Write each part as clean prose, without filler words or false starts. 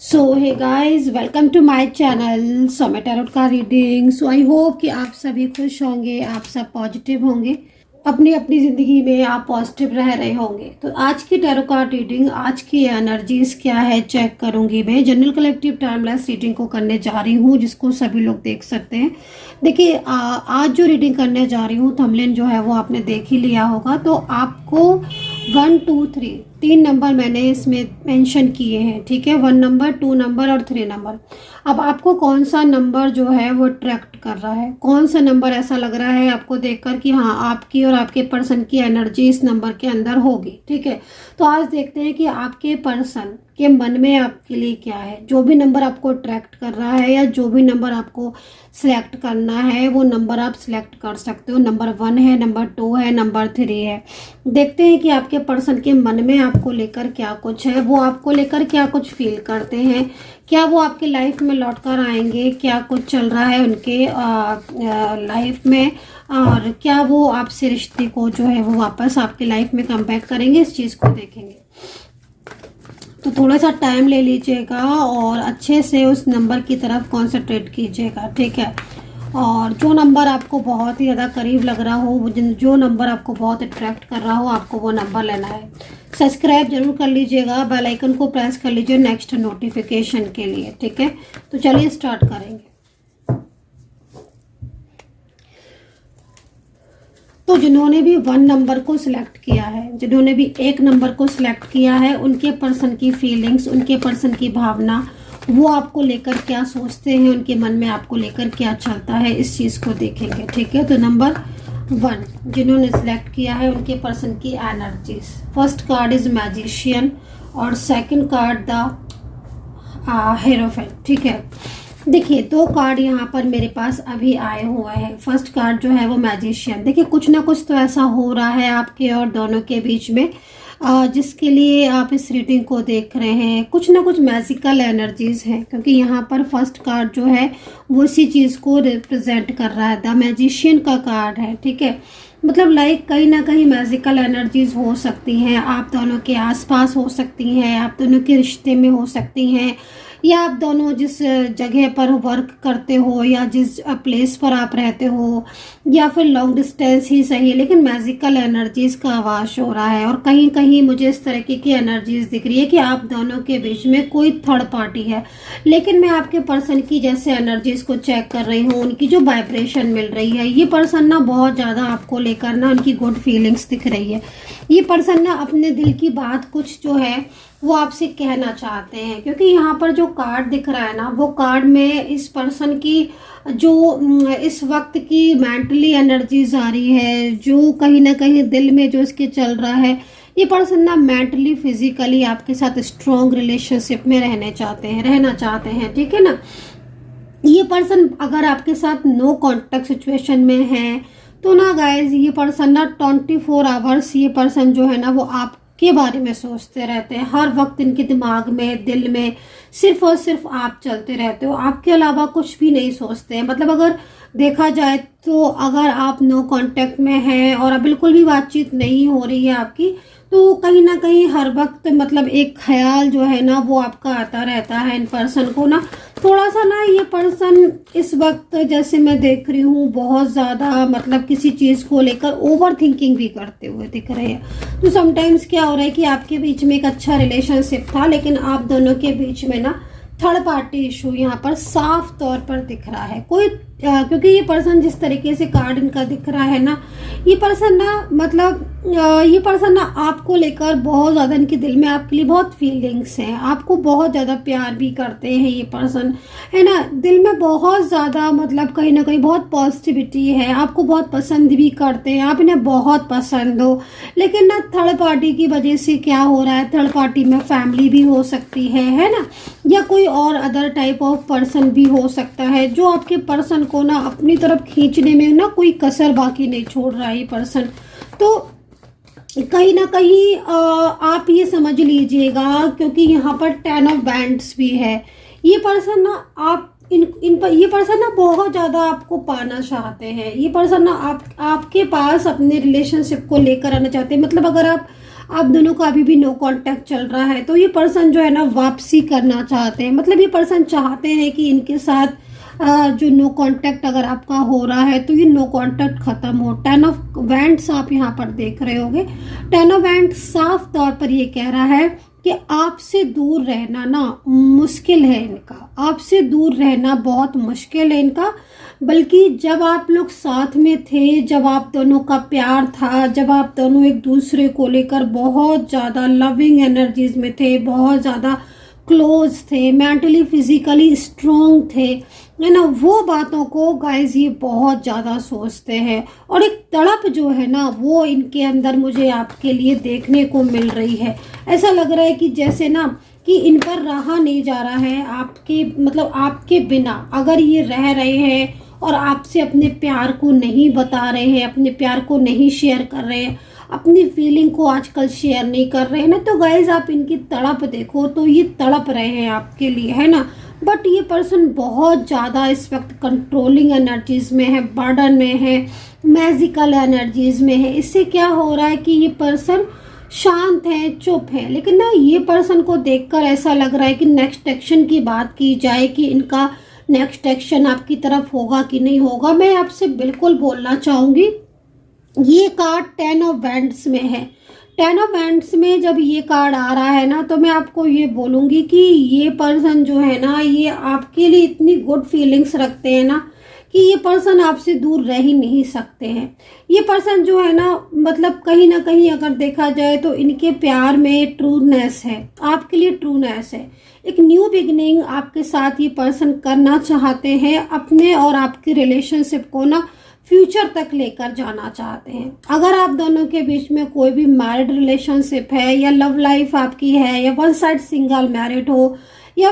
So hey guys, welcome to my channel सोमे tarot का reading. So I hope कि आप सभी खुश होंगे, आप सब पॉजिटिव होंगे, अपनी अपनी ज़िंदगी में आप पॉजिटिव रह रहे होंगे। तो आज की टैरो कार्ड रीडिंग, आज की एनर्जीज क्या है चेक करूंगी। मैं जनरल कलेक्टिव टाइमलेस रीडिंग को करने जा रही हूँ, जिसको सभी लोग देख सकते हैं। देखिए, आज जो रीडिंग करने जा रही हूँ, थंबनेल जो है वो आपने देख ही लिया होगा। तो आपको 1 2 3 तीन नंबर मैंने इसमें मेंशन किए हैं, ठीक है। 1 नंबर, 2 नंबर और 3 नंबर। अब आपको कौन सा नंबर जो है वो अट्रैक्ट कर रहा है, कौन सा नंबर ऐसा लग रहा है आपको देखकर कि हाँ, आपकी और आपके पर्सन की एनर्जी इस नंबर के अंदर होगी, ठीक है। तो आज देखते हैं कि आपके पर्सन के मन में आपके लिए क्या है। जो भी नंबर आपको अट्रैक्ट कर रहा है या जो भी नंबर आपको सिलेक्ट करना है, वो नंबर आप सिलेक्ट कर सकते हो। नंबर 1 है, नंबर 2 है, नंबर 3 है। देखते हैं कि आपके पर्सन के मन में आपको लेकर क्या कुछ है, वो आपको लेकर क्या कुछ फील करते हैं, क्या वो आपके लाइफ में लौट कर आएंगे, क्या कुछ चल रहा है उनके लाइफ में, और क्या वो आपसे रिश्ते को जो है वो वापस आपके लाइफ में कम बैक करेंगे, इस चीज़ को देखेंगे। तो थोड़ा सा टाइम ले लीजिएगा और अच्छे से उस नंबर की तरफ कॉन्सेंट्रेट कीजिएगा, ठीक है। और जो नंबर आपको बहुत ही ज़्यादा करीब लग रहा हो, जो नंबर आपको बहुत अट्रैक्ट कर रहा हो, आपको वो नंबर लेना है। सब्सक्राइब जरूर कर लीजिएगा, बेल आइकन को प्रेस कर लीजिए नेक्स्ट नोटिफिकेशन के लिए, ठीक है। तो चलिए स्टार्ट करेंगे। तो जिन्होंने भी 1 नंबर को सिलेक्ट किया है, जिन्होंने भी 1 नंबर को सिलेक्ट किया है, उनके पर्सन की फीलिंग्स, उनके पर्सन की भावना, वो आपको लेकर क्या सोचते हैं, उनके मन में आपको लेकर क्या चलता है, इस चीज़ को देखेंगे, ठीक है। तो नंबर 1 जिन्होंने सिलेक्ट किया है, उनके पर्सन की energies. First card is magician और सेकंड कार्ड द हेरोफेंट, ठीक है। देखिए, 2 कार्ड यहाँ पर मेरे पास अभी आए हुए हैं। फर्स्ट कार्ड जो है वो मैजिशियन। देखिए, कुछ ना कुछ तो ऐसा हो रहा है आपके और दोनों के बीच में, जिसके लिए आप इस रीडिंग को देख रहे हैं। कुछ ना कुछ मैजिकल एनर्जीज हैं, क्योंकि यहाँ पर फर्स्ट कार्ड जो है वो इसी चीज़ को रिप्रेजेंट कर रहा है। द मैजिशियन का कार्ड है, ठीक है। मतलब लाइक कहीं ना कहीं मैजिकल एनर्जीज हो सकती हैं, आप दोनों के आसपास हो सकती हैं, आप दोनों के रिश्ते में हो सकती हैं, या आप दोनों जिस जगह पर वर्क करते हो या जिस प्लेस पर आप रहते हो, या फिर लॉन्ग डिस्टेंस ही सही, लेकिन मैजिकल एनर्जीज का आवाज हो रहा है। और कहीं कहीं मुझे इस तरीके की एनर्जीज दिख रही है कि आप दोनों के बीच में कोई थर्ड पार्टी है। लेकिन मैं आपके पर्सन की जैसे एनर्जीज को चेक कर रही हूँ, उनकी जो वाइब्रेशन मिल रही है, ये पर्सन ना बहुत ज़्यादा आपको लेकर ना उनकी गुड फीलिंग्स दिख रही है। ये पर्सन ना अपने दिल की बात कुछ जो है वो आपसे कहना चाहते हैं, क्योंकि यहाँ पर जो कार्ड दिख रहा है ना, वो कार्ड में इस पर्सन की जो इस वक्त की मेंटली एनर्जीज आ रही है, जो कहीं ना कहीं दिल में जो इसके चल रहा है, ये पर्सन ना मेंटली फिजिकली आपके साथ स्ट्रॉन्ग रिलेशनशिप में रहना चाहते हैं, ठीक है ना। ये पर्सन अगर आपके साथ नो कॉन्टेक्ट सिचुएशन में है, तो ना गाइज, ये पर्सन ना 24 आवर्स ये पर्सन जो है ना वो आपके बारे में सोचते रहते हैं। हर वक्त इनके दिमाग में, दिल में सिर्फ और सिर्फ आप चलते रहते हो, आपके अलावा कुछ भी नहीं सोचते हैं। मतलब अगर देखा जाए तो अगर आप नो कांटेक्ट में हैं और बिल्कुल भी बातचीत नहीं हो रही है आपकी, तो कहीं ना कहीं हर वक्त मतलब एक ख्याल जो है ना वो आपका आता रहता है इन पर्सन को ना। थोड़ा सा ना ये पर्सन इस वक्त जैसे मैं देख रही हूँ बहुत ज़्यादा मतलब किसी चीज़ को लेकर ओवर थिंकिंग भी करते हुए दिख रहे हैं। तो समटाइम्स क्या हो रहा है कि आपके बीच में एक अच्छा रिलेशनशिप था, लेकिन आप दोनों के बीच में ना थर्ड पार्टी इशू यहाँ पर साफ तौर पर दिख रहा है। क्योंकि ये पर्सन जिस तरीके से कार्ड इनका दिख रहा है ना, ये पर्सन ना आपको लेकर बहुत ज़्यादा, इनके दिल में आपके लिए बहुत फीलिंग्स हैं, आपको बहुत ज़्यादा प्यार भी करते हैं ये पर्सन, है ना। दिल में बहुत ज़्यादा मतलब कहीं ना कहीं बहुत पॉजिटिविटी है, आपको बहुत पसंद भी करते हैं, आप इन्हें बहुत पसंद हो। लेकिन ना थर्ड पार्टी की वजह से क्या हो रहा है, थर्ड पार्टी में फैमिली भी हो सकती है ना, या कोई और अदर टाइप ऑफ पर्सन भी हो सकता है, जो आपके पर्सन को ना अपनी तरफ खींचने में ना कोई कसर बाकी नहीं छोड़ रहा है ये पर्सन। तो कहीं ना कहीं आप ये समझ लीजिएगा, क्योंकि यहाँ पर 10 ऑफ बैंड्स भी है। ये पर्सन ना ये पर्सन ना बहुत ज़्यादा आपको पाना चाहते हैं। ये पर्सन ना आपके पास अपने रिलेशनशिप को लेकर आना चाहते हैं। मतलब अगर आप आप दोनों का अभी भी नो कांटेक्ट चल रहा है, तो ये पर्सन जो है ना वापसी करना चाहते हैं। मतलब ये पर्सन चाहते हैं कि इनके साथ जो नो कांटेक्ट अगर आपका हो रहा है तो ये नो कांटेक्ट खत्म हो। 10 ऑफ वैंड्स आप यहाँ पर देख रहे होगे। 10 ऑफ वैंड्स साफ तौर पर ये कह रहा है कि आपसे दूर रहना ना मुश्किल है इनका, आपसे दूर रहना बहुत मुश्किल है इनका। बल्कि जब आप लोग साथ में थे, जब आप दोनों का प्यार था, जब आप दोनों एक दूसरे को लेकर बहुत ज़्यादा लविंग एनर्जीज में थे, बहुत ज़्यादा क्लोज थे, मेंटली फिजिकली स्ट्रोंग थे, है ना, वो बातों को गाइज ये बहुत ज़्यादा सोचते हैं। और एक तड़प जो है ना वो इनके अंदर मुझे आपके लिए देखने को मिल रही है। ऐसा लग रहा है कि जैसे ना कि इन पर रहा नहीं जा रहा है आपके, मतलब आपके बिना अगर ये रह रहे हैं और आपसे अपने प्यार को नहीं बता रहे हैं, अपने प्यार को नहीं शेयर कर रहे हैं, अपनी फीलिंग को आजकल शेयर नहीं कर रहे हैं ना, तो गाइज आप इनकी तड़प देखो तो ये तड़प रहे हैं आपके लिए, है ना। बट ये पर्सन बहुत ज़्यादा इस वक्त कंट्रोलिंग एनर्जीज में है, बर्डन में है, मैजिकल एनर्जीज में है। इससे क्या हो रहा है कि ये पर्सन शांत है, चुप है, लेकिन ना ये पर्सन को देखकर ऐसा लग रहा है कि नेक्स्ट एक्शन की बात की जाए कि इनका नेक्स्ट एक्शन आपकी तरफ होगा कि नहीं होगा। मैं आपसे बिल्कुल बोलना चाहूँगी, ये कार्ड 10 ऑफ वैंड्स में है। 10 ऑफ वैंड्स में जब ये कार्ड आ रहा है ना तो मैं आपको ये बोलूँगी कि ये पर्सन जो है ना ये आपके लिए इतनी गुड फीलिंग्स रखते हैं ना कि ये पर्सन आपसे दूर रह ही नहीं सकते हैं। ये पर्सन जो है ना मतलब कहीं ना कहीं अगर देखा जाए तो इनके प्यार में ट्रूनेस है, आपके लिए ट्रूनेस है। एक न्यू बिगिनिंग आपके साथ ये पर्सन करना चाहते हैं, अपने और आपके रिलेशनशिप को ना फ्यूचर तक लेकर जाना चाहते हैं। अगर आप दोनों के बीच में कोई भी मैरिड रिलेशनशिप है या लव लाइफ आपकी है या वन साइड सिंगल मैरिड हो या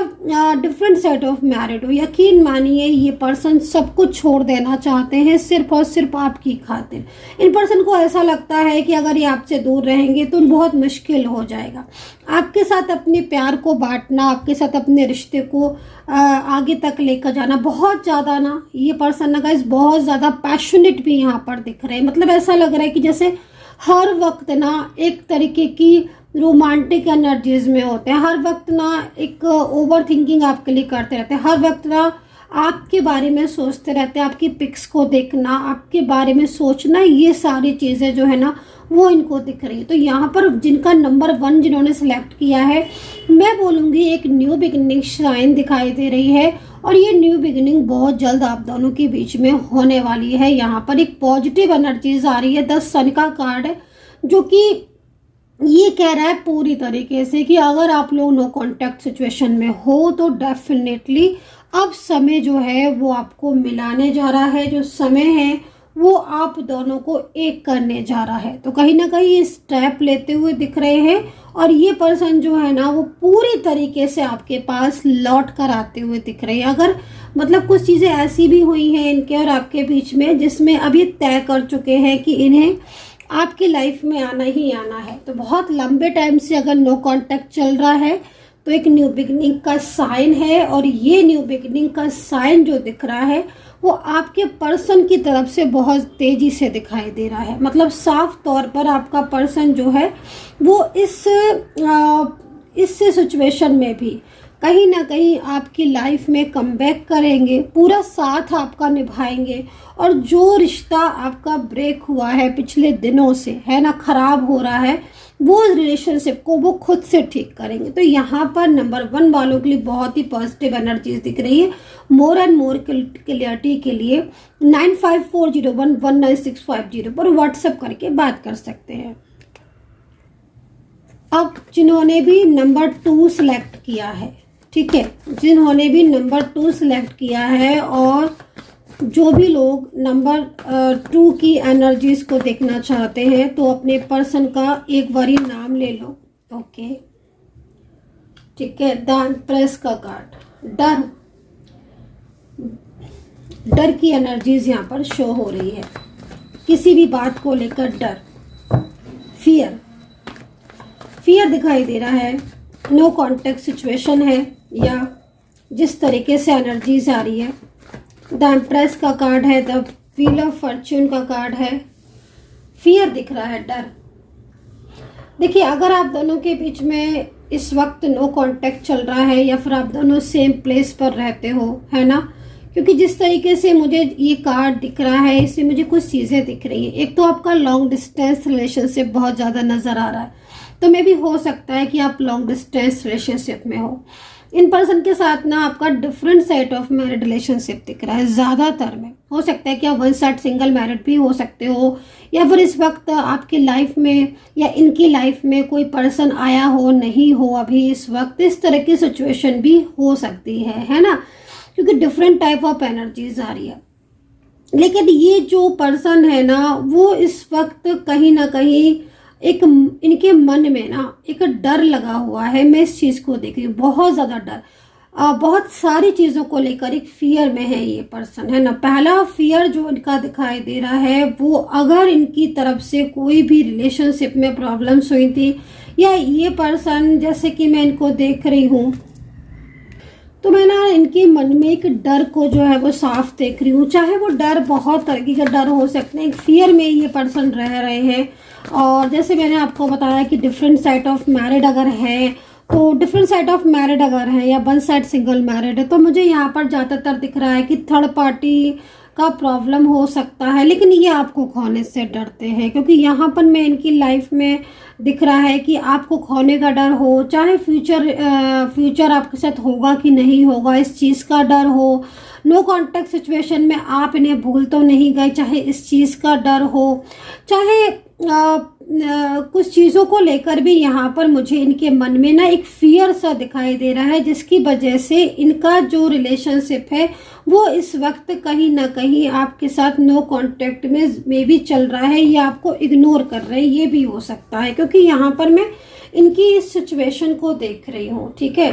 डिफरेंट सेट ऑफ मैरिड हो, यकीन मानिए ये पर्सन सब कुछ छोड़ देना चाहते हैं सिर्फ और सिर्फ आपकी खातिर। इन पर्सन को ऐसा लगता है कि अगर ये आपसे दूर रहेंगे तो बहुत मुश्किल हो जाएगा आपके साथ अपने प्यार को बांटना, आपके साथ अपने रिश्ते को आगे तक लेकर जाना। बहुत ज़्यादा ना ये पर्सन ना गाइस बहुत ज़्यादा पैशनेट भी यहाँ पर दिख रहे हैं। मतलब ऐसा लग रहा है कि जैसे हर वक्त ना एक तरीके की रोमांटिक एनर्जीज में होते हैं, हर वक्त ना एक ओवर थिंकिंग आपके लिए करते रहते हैं, हर वक्त ना आपके बारे में सोचते रहते हैं, आपकी पिक्स को देखना, आपके बारे में सोचना, ये सारी चीज़ें जो है ना वो इनको दिख रही है। तो यहाँ पर जिनका नंबर 1 जिन्होंने सिलेक्ट किया है, मैं बोलूँगी एक न्यू बिगिनिंग शाइन दिखाई दे रही है और ये न्यू बिगिनिंग बहुत जल्द आप दोनों के बीच में होने वाली है। यहाँ पर एक पॉजिटिव एनर्जीज आ रही है। 10 सन का कार्ड है जो कि ये कह रहा है पूरी तरीके से कि अगर आप लोग नो कांटेक्ट सिचुएशन में हो तो डेफिनेटली अब समय जो है वो आपको मिलाने जा रहा है। जो समय है वो आप दोनों को एक करने जा रहा है। तो कहीं ना कहीं स्टेप लेते हुए दिख रहे हैं और ये पर्सन जो है ना वो पूरी तरीके से आपके पास लौट कर आते हुए दिख रहे हैं। अगर मतलब कुछ चीज़ें ऐसी भी हुई हैं इनके और आपके बीच में जिसमें अब ये तय कर चुके हैं कि इन्हें आपकी लाइफ में आना ही आना है, तो बहुत लंबे टाइम से अगर नो कांटेक्ट चल रहा है तो एक न्यू बिगिनिंग का साइन है। और ये न्यू बिगिनिंग का साइन जो दिख रहा है वो आपके पर्सन की तरफ से बहुत तेजी से दिखाई दे रहा है। मतलब साफ तौर पर आपका पर्सन जो है वो इस सिचुएशन में भी कहीं ना कहीं आपकी लाइफ में कमबैक करेंगे, पूरा साथ आपका निभाएंगे और जो रिश्ता आपका ब्रेक हुआ है पिछले दिनों से, है ना, खराब हो रहा है, वो रिलेशनशिप को वो खुद से ठीक करेंगे। तो यहाँ पर नंबर 1 वालों के लिए बहुत ही पॉजिटिव एनर्जीज दिख रही है। मोर एंड मोर क्लियरिटी के लिए 9540119650 पर व्हाट्सएप करके बात कर सकते हैं। अब जिन्होंने भी नंबर 2 सिलेक्ट किया है, ठीक है, जिन्होंने भी नंबर 2 सिलेक्ट किया है और जो भी लोग नंबर 2 की एनर्जीज को देखना चाहते हैं तो अपने पर्सन का एक बारी नाम ले लो। ओके, ठीक है। द एम्प्रेस का कार्ड, डर की एनर्जीज यहाँ पर शो हो रही है। किसी भी बात को लेकर डर, फियर दिखाई दे रहा है। नो कांटेक्ट सिचुएशन है या जिस तरीके से एनर्जीज आ रही है। द एम्प्रेस का कार्ड है, द व्हील ऑफ फॉर्च्यून का कार्ड है। फियर दिख रहा है, डर। देखिए, अगर आप दोनों के बीच में इस वक्त नो कांटेक्ट चल रहा है या फिर आप दोनों सेम प्लेस पर रहते हो, है ना, क्योंकि जिस तरीके से मुझे ये कार्ड दिख रहा है इसमें मुझे कुछ चीज़ें दिख रही हैं। एक तो आपका लॉन्ग डिस्टेंस रिलेशनशिप बहुत ज़्यादा नज़र आ रहा है, तो मे भी हो सकता है कि आप लॉन्ग डिस्टेंस रिलेशनशिप में हो। इन पर्सन के साथ ना आपका different set of married relationship दिख रहा है। ज़्यादातर में हो सकता है कि आप वन साइड सिंगल मैरिड भी हो सकते हो, या फिर इस वक्त आपकी लाइफ में या इनकी लाइफ में कोई पर्सन आया हो, नहीं हो अभी इस वक्त, इस तरह की सिचुएशन भी हो सकती है ना, क्योंकि डिफरेंट टाइप ऑफ एनर्जीज आ रही है। लेकिन ये जो पर्सन है ना, वो इस वक्त कहीं ना कहीं एक इनके मन में ना एक डर लगा हुआ है। मैं इस चीज़ को देख रही हूँ, बहुत ज़्यादा डर, बहुत सारी चीज़ों को लेकर एक फियर में है ये पर्सन, है ना। पहला फियर जो इनका दिखाई दे रहा है वो, अगर इनकी तरफ से कोई भी रिलेशनशिप में प्रॉब्लम्स हुई थी, या ये पर्सन, जैसे कि मैं इनको देख रही हूँ, तो मैं ना इनके मन में एक डर को जो है वो साफ देख रही हूँ। चाहे वो डर बहुत तरह का डर हो सकते हैं, एक फियर में ये पर्सन रह रहे हैं। और जैसे मैंने आपको बताया कि डिफरेंट साइड ऑफ मैरिड अगर है, तो डिफरेंट साइड ऑफ मैरिड अगर है या वन साइड सिंगल मैरिड है, तो मुझे यहाँ पर ज़्यादातर दिख रहा है कि थर्ड पार्टी का प्रॉब्लम हो सकता है। लेकिन ये आपको खोने से डरते हैं, क्योंकि यहाँ पर मैं इनकी लाइफ में दिख रहा है कि आपको खोने का डर हो, चाहे फ्यूचर आपके साथ होगा कि नहीं होगा इस चीज़ का डर हो, नो कॉन्टेक्ट सिचुएशन में आप इन्हें भूल तो नहीं गए, चाहे इस चीज़ का डर हो, चाहे कुछ चीज़ों को लेकर भी यहाँ पर मुझे इनके मन में ना एक फियर सा दिखाई दे रहा है, जिसकी वजह से इनका जो रिलेशनशिप है वो इस वक्त कहीं ना कहीं आपके साथ नो कांटेक्ट में भी चल रहा है, या आपको इग्नोर कर रहे हैं, ये भी हो सकता है, क्योंकि यहाँ पर मैं इनकी इस सिचुएशन को देख रही हूँ। ठीक है,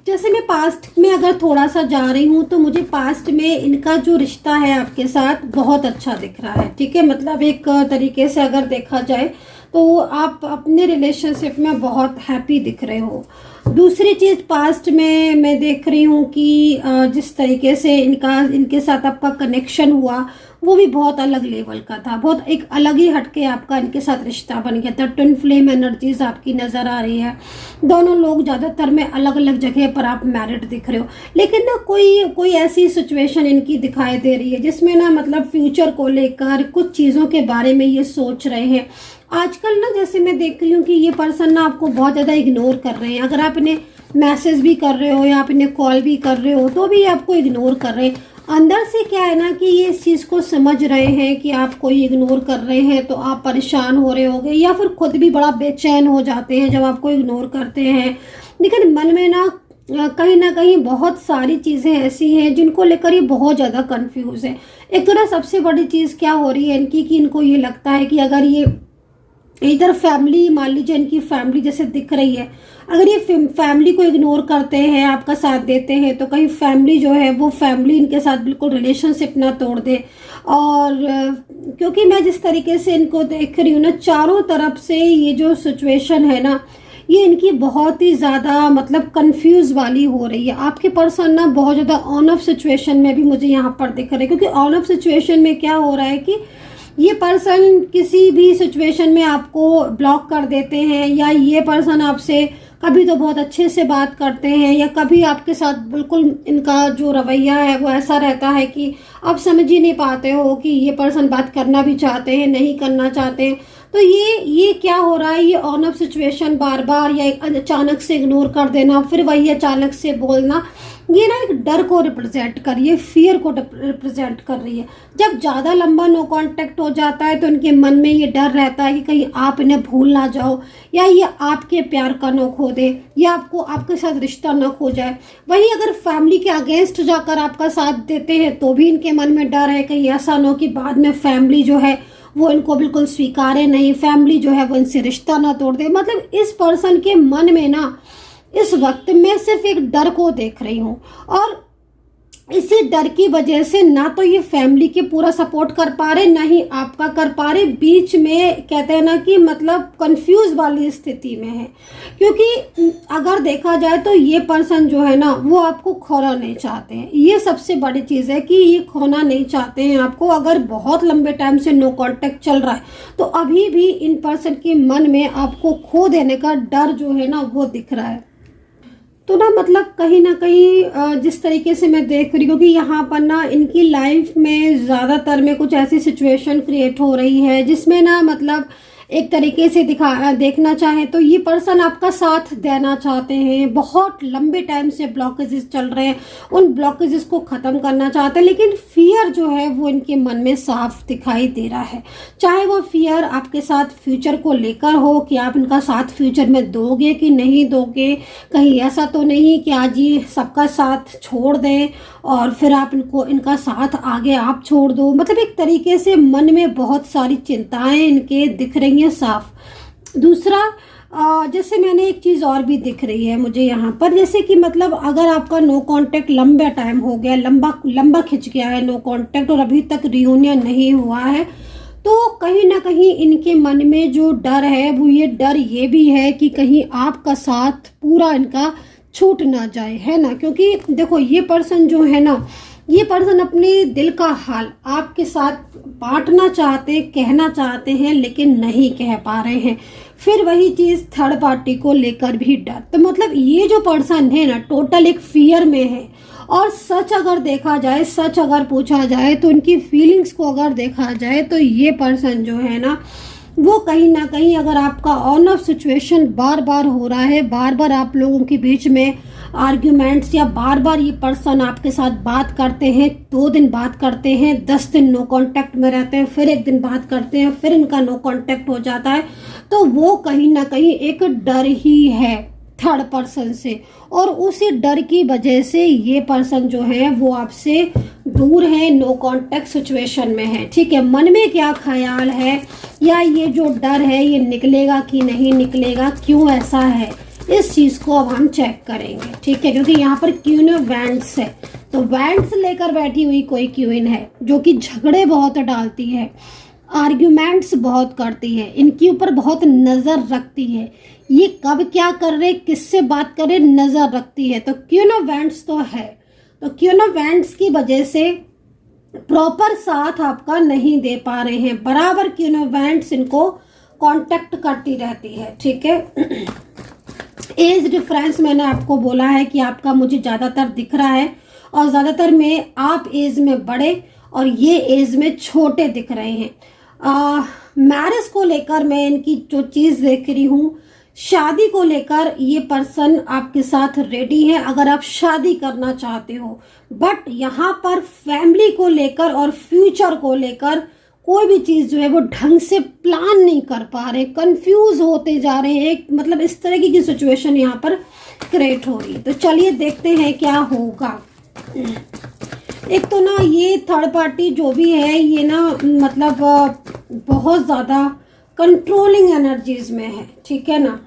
जैसे मैं पास्ट में अगर थोड़ा सा जा रही हूँ, तो मुझे पास्ट में इनका जो रिश्ता है आपके साथ बहुत अच्छा दिख रहा है। ठीक है, मतलब एक तरीके से अगर देखा जाए तो आप अपने रिलेशनशिप में बहुत हैप्पी दिख रहे हो। दूसरी चीज़, पास्ट में मैं देख रही हूँ कि जिस तरीके से इनके साथ आपका कनेक्शन हुआ वो भी बहुत अलग लेवल का था, बहुत एक अलग ही हटके आपका इनके साथ रिश्ता बन गया था। ट्विन फ्लेम एनर्जीज आपकी नज़र आ रही है। दोनों लोग ज़्यादातर में अलग अलग जगह पर आप मैरिड दिख रहे हो, लेकिन ना कोई ऐसी सिचुएशन इनकी दिखाई दे रही है जिसमें ना मतलब फ्यूचर को लेकर कुछ चीज़ों के बारे में ये सोच रहे हैं। आजकल ना जैसे मैं देख रही हूँ कि ये पर्सन ना आपको बहुत ज़्यादा इग्नोर कर रहे हैं। अगर आप इन्हें मैसेज भी कर रहे हो या आप इन्हें कॉल भी कर रहे हो, तो भी आपको इग्नोर कर रहे हैं। अंदर से क्या है ना कि ये इस चीज़ को समझ रहे हैं कि आप कोई इग्नोर कर रहे हैं, तो आप परेशान हो रहे होगे, या फिर खुद भी बड़ा बेचैन हो जाते हैं जब आपको इग्नोर करते हैं। लेकिन मन में ना कहीं बहुत सारी चीज़ें ऐसी हैं जिनको लेकर ये बहुत ज़्यादा कंफ्यूज है। एक तो ना सबसे बड़ी चीज़ क्या हो रही है इनकी, कि इनको ये लगता है कि अगर ये इधर फैमिली, मान लीजिए इनकी फैमिली जैसे दिख रही है, अगर ये फैमिली को इग्नोर करते हैं, आपका साथ देते हैं, तो कहीं फैमिली जो है वो फैमिली इनके साथ बिल्कुल रिलेशनशिप ना तोड़ दे। और क्योंकि मैं जिस तरीके से इनको देख रही हूँ ना, चारों तरफ से ये जो सिचुएशन है ना, ये इनकी बहुत ही ज़्यादा मतलब कंफ्यूज वाली हो रही है। आपके पर्सन ना बहुत ज़्यादा ऑन ऑफ सिचुएशन में भी मुझे यहाँ पर दिख रहे हैं, क्योंकि ऑन ऑफ सिचुएशन में क्या हो रहा है कि ये पर्सन किसी भी सिचुएशन में आपको ब्लॉक कर देते हैं, या ये पर्सन आपसे कभी तो बहुत अच्छे से बात करते हैं, या कभी आपके साथ बिल्कुल इनका जो रवैया है वो ऐसा रहता है कि आप समझ ही नहीं पाते हो कि ये पर्सन बात करना भी चाहते हैं, नहीं करना चाहते हैं। तो ये क्या हो रहा है, ये ऑन ऑफ सिचुएशन बार बार या अचानक से इग्नोर कर देना, फिर वही अचानक से बोलना, ये ना एक डर को रिप्रेजेंट कर रही है, फियर को रिप्रेजेंट कर रही है। जब ज़्यादा लंबा नो कांटेक्ट हो जाता है तो इनके मन में ये डर रहता है कि कहीं आप इन्हें भूल ना जाओ, या ये आपके प्यार का न खो दे, या आपके साथ रिश्ता न खो जाए। वहीं अगर फैमिली के अगेंस्ट जाकर आपका साथ देते हैं तो भी इनके मन में डर है कहीं ऐसा न हो कि बाद में फैमिली जो है वो इनको बिल्कुल स्वीकारे नहीं, फैमिली जो है वो इनसे रिश्ता ना तोड़ दे। मतलब इस पर्सन के मन में ना इस वक्त मैं सिर्फ एक डर को देख रही हूँ। और इसी डर की वजह से ना तो ये फैमिली के पूरा सपोर्ट कर पा रहे, ना ही आपका कर पा रहे, बीच में कहते हैं ना कि मतलब कंफ्यूज वाली स्थिति में है। क्योंकि अगर देखा जाए तो ये पर्सन जो है ना वो आपको खोना नहीं चाहते हैं। ये सबसे बड़ी चीज़ है कि ये खोना नहीं चाहते हैं आपको। अगर बहुत लंबे टाइम से नो कांटेक्ट चल रहा है तो अभी भी इन पर्सन के मन में आपको खो देने का डर जो है ना वो दिख रहा है। तो ना मतलब कहीं ना कहीं जिस तरीके से मैं देख रही हूँ कि यहाँ पर ना इनकी लाइफ में ज़्यादातर में कुछ ऐसी सिचुएशन क्रिएट हो रही है जिसमें ना मतलब एक तरीके से देखना चाहे तो ये पर्सन आपका साथ देना चाहते हैं। बहुत लंबे टाइम से ब्लॉकेजेस चल रहे हैं, उन ब्लॉकेजेस को ख़त्म करना चाहते हैं, लेकिन फियर जो है वो इनके मन में साफ दिखाई दे रहा है। चाहे वो फियर आपके साथ फ्यूचर को लेकर हो कि आप इनका साथ फ्यूचर में दोगे कि नहीं दोगे, कहीं ऐसा तो नहीं कि आज ये सबका साथ छोड़ दें और फिर आप इनका साथ आगे आप छोड़ दो। मतलब एक तरीके से मन में बहुत सारी चिंताएं इनके दिख रही हैं साफ। दूसरा जैसे मैंने एक चीज़ और भी दिख रही है मुझे यहाँ पर, जैसे कि मतलब अगर आपका नो कांटेक्ट लंबा टाइम हो गया, लंबा खिंच गया है नो कांटेक्ट और अभी तक रियूनियन नहीं हुआ है, तो कहीं ना कहीं इनके मन में जो डर है वो ये डर ये भी है कि कहीं आपका साथ पूरा इनका छूट ना जाए, है ना। क्योंकि देखो ये पर्सन जो है ना, ये पर्सन अपने दिल का हाल आपके साथ बांटना चाहते, कहना चाहते हैं, लेकिन नहीं कह पा रहे हैं। फिर वही चीज़ थर्ड पार्टी को लेकर भी डर। तो मतलब ये जो पर्सन है ना टोटल एक फियर में है। और सच अगर देखा जाए, सच अगर पूछा जाए तो इनकी फीलिंग्स को अगर देखा जाए तो ये पर्सन जो है ना वो कहीं ना कहीं अगर आपका ऑन ऑफ सिचुएशन बार बार हो रहा है, बार बार आप लोगों के बीच में आर्ग्यूमेंट्स या बार बार ये पर्सन आपके साथ बात करते हैं, 2 दिन बात करते हैं, 10 दिन नो कांटेक्ट में रहते हैं, फिर 1 दिन बात करते हैं, फिर इनका नो कांटेक्ट हो जाता है, तो वो कहीं ना कहीं एक डर ही है थर्ड पर्सन से। और उसी डर की वजह से ये पर्सन जो है वो आपसे दूर है, नो कांटेक्ट सिचुएशन में है। ठीक है, मन में क्या ख्याल है या ये जो डर है ये निकलेगा कि नहीं निकलेगा, क्यों ऐसा है, इस चीज को अब हम चेक करेंगे। ठीक है, क्योंकि यहाँ पर क्वीन ऑफ वैंड्स है, तो वैंड्स लेकर बैठी हुई कोई क्वीन है जो कि झगड़े बहुत डालती है, आर्ग्यूमेंट्स बहुत करती है, इनके ऊपर बहुत नजर रखती है, ये कब क्या कर रहे, किससे बात कर रहे, नजर रखती है। तो क्वीन ऑफ वैंड्स तो है, तो क्वीन ऑफ वैंड्स की वजह से प्रॉपर साथ आपका नहीं दे पा रहे हैं, बराबर क्वीन ऑफ वैंड्स इनको कांटेक्ट करती रहती है। ठीक है, एज डिफरेंस मैंने आपको बोला है कि आपका मुझे ज़्यादातर दिख रहा है और ज़्यादातर में आप एज में बड़े और ये एज में छोटे दिख रहे हैं। मैरिज को लेकर मैं इनकी जो चीज़ देख रही हूँ, शादी को लेकर ये पर्सन आपके साथ रेडी है अगर आप शादी करना चाहते हो। बट यहाँ पर फैमिली को लेकर और फ्यूचर को लेकर कोई भी चीज़ जो है वो ढंग से प्लान नहीं कर पा रहे, कंफ्यूज होते जा रहे हैं। एक मतलब इस तरह की सिचुएशन यहाँ पर क्रिएट हो रही है। तो चलिए देखते हैं क्या होगा। एक तो ना ये थर्ड पार्टी जो भी है ये ना मतलब बहुत ज़्यादा कंट्रोलिंग एनर्जीज में है। ठीक है ना,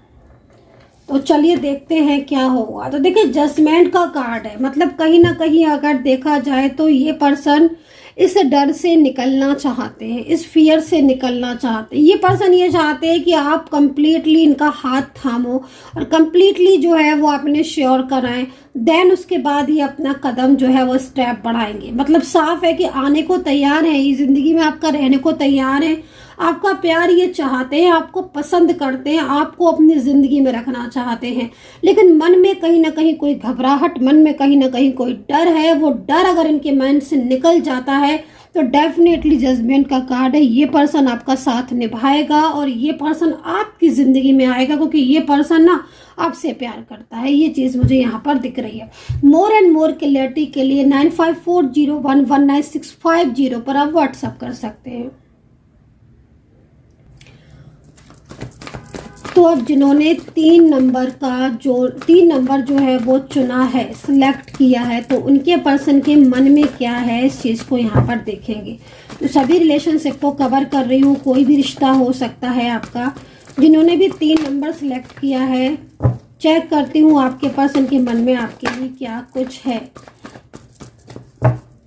तो चलिए देखते हैं क्या होगा। तो देखिए जजमेंट का कार्ड है, मतलब कहीं ना कहीं अगर देखा जाए तो ये पर्सन इस डर से निकलना चाहते हैं, इस फियर से निकलना चाहते हैं। ये पर्सन ये चाहते हैं कि आप कंप्लीटली इनका हाथ थामो और कंप्लीटली जो है वो अपने श्योर कराएं, देन उसके बाद ही अपना कदम जो है वो स्टेप बढ़ाएंगे। मतलब साफ है कि आने को तैयार है, ये जिंदगी में आपका रहने को तैयार है, आपका प्यार ये चाहते हैं, आपको पसंद करते हैं, आपको अपनी जिंदगी में रखना चाहते हैं, लेकिन मन में कहीं ना कहीं कोई घबराहट, मन में कहीं ना कहीं कोई डर है। वो डर अगर इनके माइंड से निकल जाता है तो डेफिनेटली जजमेंट का कार्ड है, ये पर्सन आपका साथ निभाएगा और ये पर्सन आपकी जिंदगी में आएगा, क्योंकि ये पर्सन ना आपसे प्यार करता है। ये चीज मुझे यहाँ पर दिख रही है। मोर एंड मोर क्लियरिटी के लिए 9540119650 पर आप व्हाट्सएप कर सकते हैं। तो अब जिन्होंने 3 नंबर जो है वो चुना है, सिलेक्ट किया है, तो उनके पर्सन के मन में क्या है इस चीज़ को यहाँ पर देखेंगे। तो सभी रिलेशनशिप को कवर कर रही हूँ, कोई भी रिश्ता हो सकता है आपका। जिन्होंने भी 3 नंबर सिलेक्ट किया है, चेक करती हूँ आपके पर्सन के मन में आपके लिए क्या कुछ है।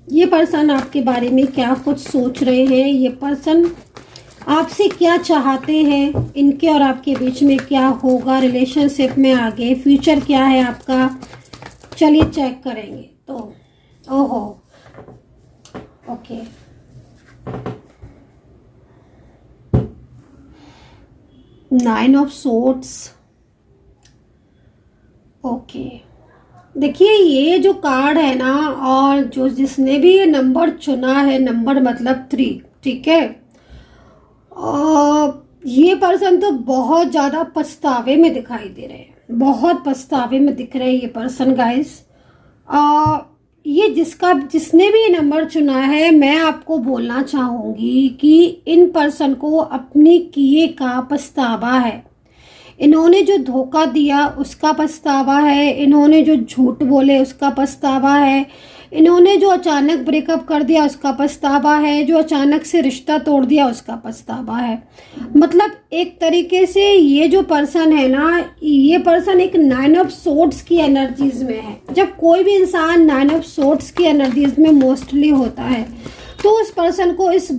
ये पर्सन आपके बारे में क्या कुछ सोच रहे हैं, ये पर्सन आपसे क्या चाहते हैं, इनके और आपके बीच में क्या होगा रिलेशनशिप में आगे, फ्यूचर क्या है आपका, चलिए चेक करेंगे। तो ओहो, okay, nine of swords. Okay, देखिए ये जो कार्ड है ना, और जो जिसने भी ये नंबर चुना है, नंबर मतलब 3, ठीक है, ये पर्सन तो बहुत ज़्यादा पछतावे में दिखाई दे रहे हैं, बहुत पछतावे में दिख रहे हैं ये पर्सन गाइस। ये जिसने भी ये नंबर चुना है, मैं आपको बोलना चाहूँगी कि इन पर्सन को अपने किए का पछतावा है। इन्होंने जो धोखा दिया उसका पछतावा है, इन्होंने जो झूठ बोले उसका पछतावा है, इन्होंने जो अचानक ब्रेकअप कर दिया उसका पछतावा है, जो अचानक से रिश्ता तोड़ दिया उसका पछतावा है। मतलब एक तरीके से ये जो पर्सन है ना, ये पर्सन एक 9 ऑफ सोर्ड्स की एनर्जीज में है। जब कोई भी इंसान 9 ऑफ सोर्ड्स की एनर्जीज में मोस्टली होता है तो उस पर्सन को इस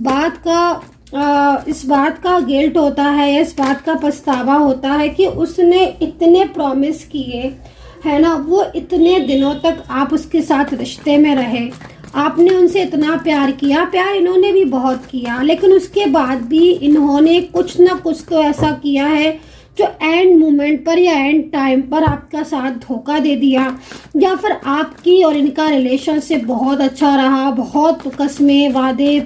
बात का गिल्ट होता है, इस बात का पछतावा होता है कि उसने इतने प्रॉमिस किए है ना, वो इतने दिनों तक आप उसके साथ रिश्ते में रहे, आपने उनसे इतना प्यार किया, प्यार इन्होंने भी बहुत किया, लेकिन उसके बाद भी इन्होंने कुछ ना कुछ तो ऐसा किया है जो एंड मोमेंट पर या एंड टाइम पर आपका साथ धोखा दे दिया, या फिर आपकी और इनका रिलेशनशिप बहुत अच्छा रहा, बहुत कस्में, वादे,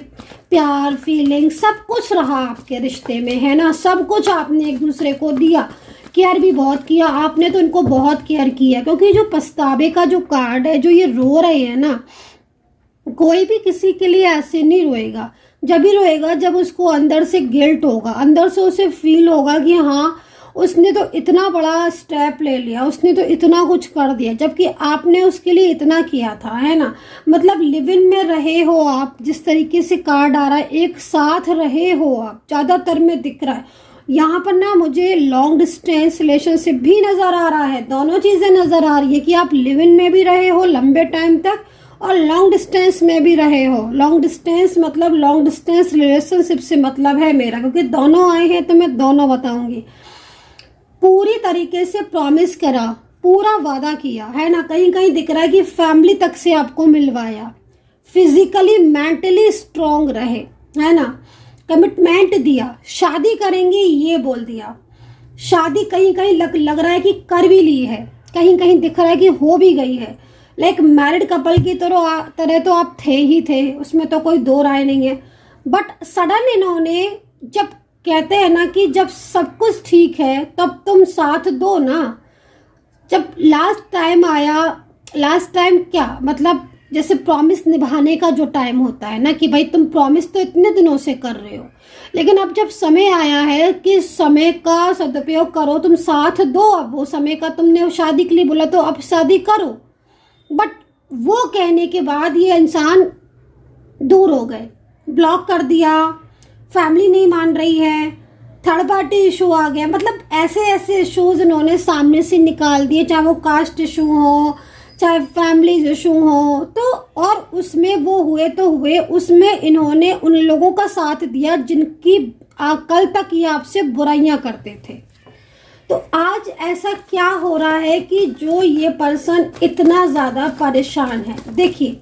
प्यार, फीलिंग सब कुछ रहा आपके रिश्ते में, है ना, सब कुछ आपने एक दूसरे को दिया, केयर भी बहुत किया आपने, तो इनको बहुत केयर किया। क्योंकि जो पछतावे का जो कार्ड है, जो ये रो रहे हैं ना, कोई भी किसी के लिए ऐसे नहीं रोएगा, जब भी रोएगा जब उसको अंदर से गिल्ट होगा, अंदर से उसे फील होगा कि हाँ उसने तो इतना बड़ा स्टेप ले लिया, उसने तो इतना कुछ कर दिया, जबकि आपने उसके लिए इतना किया था, है ना। मतलब लिव इन में रहे हो आप, जिस तरीके से कार्ड आ रहा है, एक साथ रहे हो आप, ज़्यादातर में दिख रहा है यहाँ पर ना, मुझे लॉन्ग डिस्टेंस रिलेशनशिप भी नज़र आ रहा है, दोनों चीज़ें नज़र आ रही है कि आप लिव इन में भी रहे हो लंबे टाइम तक और लॉन्ग डिस्टेंस में भी रहे हो। लॉन्ग डिस्टेंस मतलब लॉन्ग डिस्टेंस रिलेशनशिप से मतलब है मेरा, क्योंकि दोनों आए हैं तो मैं दोनों बताऊंगी। पूरी तरीके से प्रॉमिस करा, पूरा वादा किया, है ना, कहीं कहीं दिख रहा है कि फैमिली तक से आपको मिलवाया, फिजिकली मेंटली स्ट्रांग रहे, है ना, कमिटमेंट दिया, शादी करेंगे ये बोल दिया, शादी कहीं कहीं लग रहा है कि कर भी ली है, कहीं कहीं दिख रहा है कि हो भी गई है। लाइक मैरिड कपल की तरह तो आप थे ही थे, उसमें तो कोई दो राय नहीं है। बट सडन इन्होंने, जब कहते हैं ना कि जब सब कुछ ठीक है तब तुम साथ दो ना, जब लास्ट टाइम आया, लास्ट टाइम क्या मतलब जैसे प्रॉमिस निभाने का जो टाइम होता है ना, कि भाई तुम प्रॉमिस तो इतने दिनों से कर रहे हो, लेकिन अब जब समय आया है कि समय का सदुपयोग करो, तुम साथ दो, अब वो समय का, तुमने शादी के लिए बोला तो अब शादी करो। बट वो कहने के बाद ये इंसान दूर हो गए, ब्लॉक कर दिया, फैमिली नहीं मान रही है, थर्ड पार्टी इशू आ गया, मतलब ऐसे ऐसे इशूज इन्होंने सामने से निकाल दिए, चाहे वो कास्ट इशू हो, चाहे फैमिली इशू हो, तो और उसमें वो हुए तो हुए, उसमें इन्होंने उन लोगों का साथ दिया जिनकी कल तक ये आपसे बुराइयां करते थे। तो आज ऐसा क्या हो रहा है कि जो ये पर्सन इतना ज़्यादा परेशान है। देखिए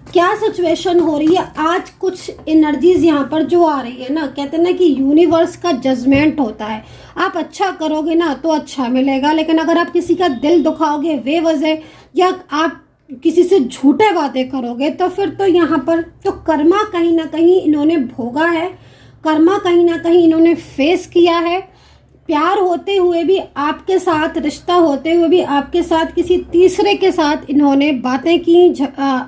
क्या सिचुएशन हो रही है आज, कुछ एनर्जीज यहाँ पर जो आ रही है ना, कहते हैं ना कि यूनिवर्स का जजमेंट होता है, आप अच्छा करोगे ना तो अच्छा मिलेगा, लेकिन अगर आप किसी का दिल दुखाओगे बेवजह, या आप किसी से झूठे बातें करोगे, तो फिर तो यहाँ पर तो कर्मा कहीं ना कहीं इन्होंने भोगा है, कर्मा कहीं ना कहीं इन्होंने फेस किया है। प्यार होते हुए भी आपके साथ, रिश्ता होते हुए भी आपके साथ किसी तीसरे के साथ इन्होंने बातें की,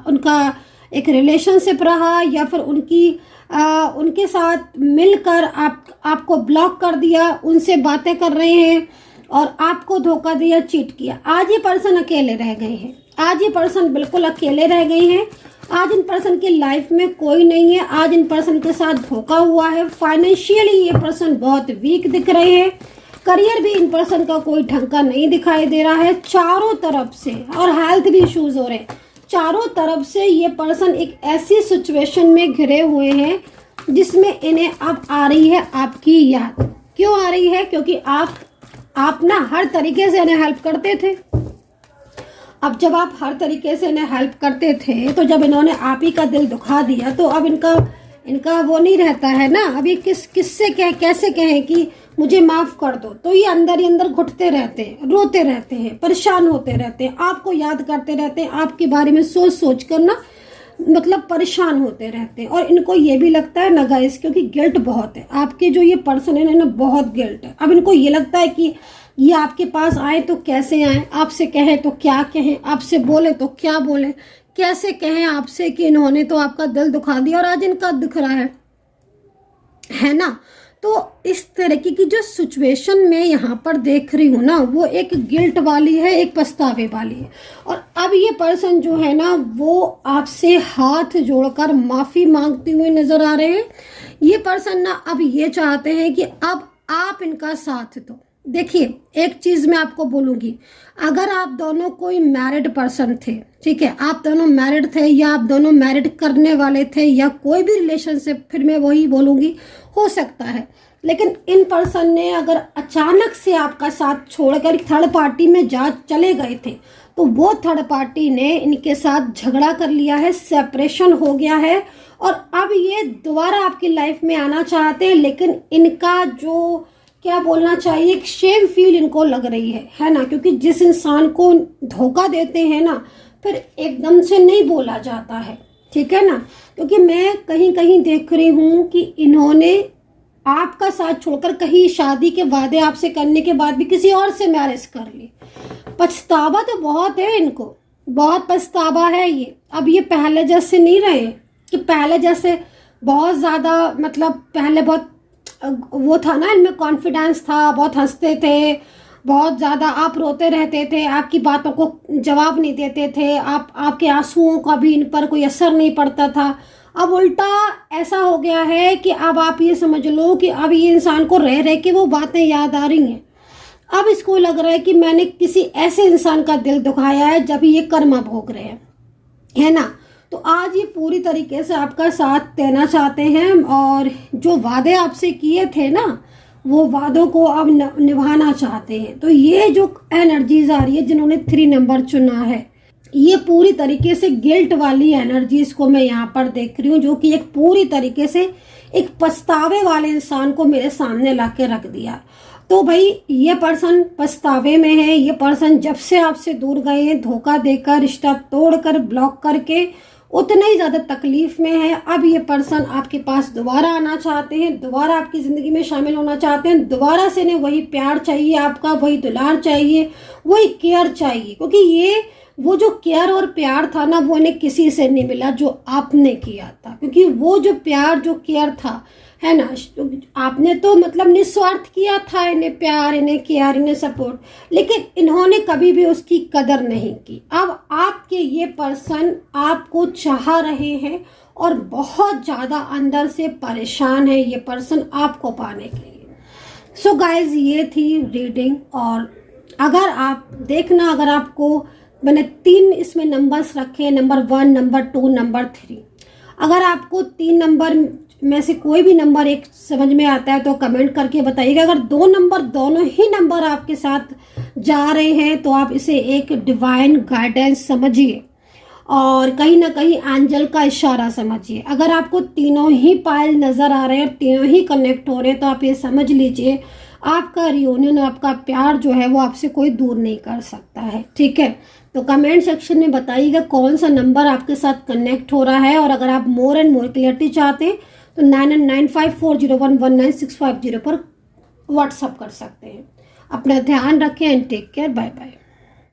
उनका एक रिलेशनशिप रहा, या फिर उनके साथ मिलकर आपको ब्लॉक कर दिया, उनसे बातें कर रहे हैं और आपको धोखा दिया, चीट किया। आज ये पर्सन अकेले रह गए हैं, आज ये पर्सन बिल्कुल अकेले रह गए हैं। आज इन पर्सन की लाइफ में कोई नहीं है, आज इन पर्सन के साथ धोखा हुआ है। फाइनेंशियली ये पर्सन बहुत वीक दिख रहे हैं, करियर भी इन पर्सन का कोई ढंग का नहीं दिखाई दे रहा है चारों तरफ से, और हेल्थ भी इश्यूज हो रहे हैं चारों तरफ से ये पर्सन एक ऐसी सिचुएशन में घिरे हुए हैं जिसमें इन्हें अब आ रही है आपकी याद। क्यों आ रही है? क्योंकि आप ना हर तरीके से इन्हें हेल्प करते थे। अब जब आप हर तरीके से इन्हें हेल्प करते थे तो जब इन्होंने आप ही का दिल दुखा दिया तो अब इनका वो नहीं रहता है ना, अभी किससे कैसे कहें कि मुझे माफ़ कर दो। तो ये अंदर ही अंदर घुटते रहते हैं, रोते रहते हैं, परेशान होते रहते हैं, आपको याद करते रहते हैं, आपके बारे में सोच सोच कर ना मतलब परेशान होते रहते हैं। और इनको ये भी लगता है ना गाइस, क्योंकि गिल्ट बहुत है आपके जो ये पर्सन है ना, बहुत गिल्ट है। अब इनको ये लगता है कि ये आपके पास आए तो कैसे आए, आपसे कहें तो क्या कहें, आपसे बोले तो क्या बोले, कैसे कहें आपसे कि इन्होंने तो आपका दिल दुखा दिया और आज इनका दिख रहा है ना। तो इस तरीके की जो सिचुएशन मैं यहाँ पर देख रही हूँ ना, वो एक गिल्ट वाली है, एक पछतावे वाली है। और अब ये पर्सन जो है ना, वो आपसे हाथ जोड़कर माफ़ी मांगते हुए नजर आ रहे हैं। ये पर्सन ना अब ये चाहते हैं कि अब आप इनका साथ दो। देखिए, एक चीज़ मैं आपको बोलूँगी, अगर आप दोनों कोई मैरिड पर्सन थे, ठीक है, आप दोनों मैरिड थे या आप दोनों मैरिड करने वाले थे या कोई भी रिलेशनशिप, फिर मैं वही बोलूँगी, हो सकता है। लेकिन इन पर्सन ने अगर अचानक से आपका साथ छोड़कर थर्ड पार्टी में चले गए थे, तो वो थर्ड पार्टी ने इनके साथ झगड़ा कर लिया है, सेपरेशन हो गया है और अब ये दोबारा आपकी लाइफ में आना चाहते हैं। लेकिन इनका जो क्या बोलना चाहिए, एक शेम फील इनको लग रही है ना, क्योंकि जिस इंसान को धोखा देते हैं ना, फिर एकदम से नहीं बोला जाता है, ठीक है ना। क्योंकि मैं कहीं कहीं देख रही हूँ कि इन्होंने आपका साथ छोड़कर कहीं शादी के वादे आपसे करने के बाद भी किसी और से मैरिज कर ली। पछतावा तो बहुत है इनको, बहुत पछतावा है ये। अब ये पहले जैसे नहीं रहे कि पहले जैसे बहुत ज़्यादा, मतलब पहले बहुत वो था ना, इनमें कॉन्फिडेंस था, बहुत हंसते थे, बहुत ज़्यादा आप रोते रहते थे, आपकी बातों को जवाब नहीं देते थे, आपके आंसुओं का भी इन पर कोई असर नहीं पड़ता था। अब उल्टा ऐसा हो गया है कि अब आप ये समझ लो कि अब ये इंसान को रह रह के वो बातें याद आ रही हैं। अब इसको लग रहा है कि मैंने किसी ऐसे इंसान का दिल दुखाया है जब ये कर्मा भोग रहे हैं, है ना। तो आज ये पूरी तरीके से आपका साथ देना चाहते हैं और जो वादे आपसे किए थे ना, वो वादों को अब निभाना चाहते हैं। तो ये जो एनर्जीज आ रही है, जिन्होंने 3 नंबर चुना है, ये पूरी तरीके से गिल्ट वाली एनर्जीज को मैं यहाँ पर देख रही हूँ, जो कि एक पूरी तरीके से एक पछतावे वाले इंसान को मेरे सामने ला के रख दिया। तो भाई ये पर्सन पछतावे में है। ये पर्सन जब से आपसे दूर गए हैं, धोखा देकर, रिश्ता तोड़कर, ब्लॉक करके, उतने ही ज़्यादा तकलीफ में है। अब ये पर्सन आपके पास दोबारा आना चाहते हैं, दोबारा आपकी ज़िंदगी में शामिल होना चाहते हैं। दोबारा से इन्हें वही प्यार चाहिए आपका, वही दुलार चाहिए, वही केयर चाहिए। क्योंकि ये वो जो केयर और प्यार था ना, वो इन्हें किसी से नहीं मिला जो आपने किया था। क्योंकि वो जो प्यार, जो केयर था, है ना, आपने तो मतलब निस्वार्थ किया था इन्हें प्यार, इन्हें केयर, इन्हें सपोर्ट, लेकिन इन्होंने कभी भी उसकी कदर नहीं की। अब आपके ये पर्सन आपको चाह रहे हैं और बहुत ज़्यादा अंदर से परेशान है ये पर्सन आपको पाने के लिए। सो गाइज, ये थी रीडिंग। और अगर आप देखना, अगर आपको मैंने 3 इसमें नंबर्स रखे, नंबर 1, नंबर 2, नंबर 3, अगर आपको 3 नंबर में से कोई भी नंबर एक समझ में आता है तो कमेंट करके बताइएगा। अगर 2 नंबर, दोनों ही नंबर आपके साथ जा रहे हैं तो आप इसे एक डिवाइन गाइडेंस समझिए और कहीं ना कहीं एंजल का इशारा समझिए। अगर आपको तीनों ही पायल नज़र आ रहे हैं, तीनों ही कनेक्ट हो रहे हैं, तो आप ये समझ लीजिए आपका रियूनियन, आपका प्यार जो है वो आपसे कोई दूर नहीं कर सकता है, ठीक है। तो कमेंट सेक्शन में बताइएगा कौन सा नंबर आपके साथ कनेक्ट हो रहा है। और अगर आप मोर एंड मोर क्लियरिटी चाहते हैं तो 999540119650 पर व्हाट्सअप कर सकते हैं। अपना ध्यान रखें and take care. Bye bye.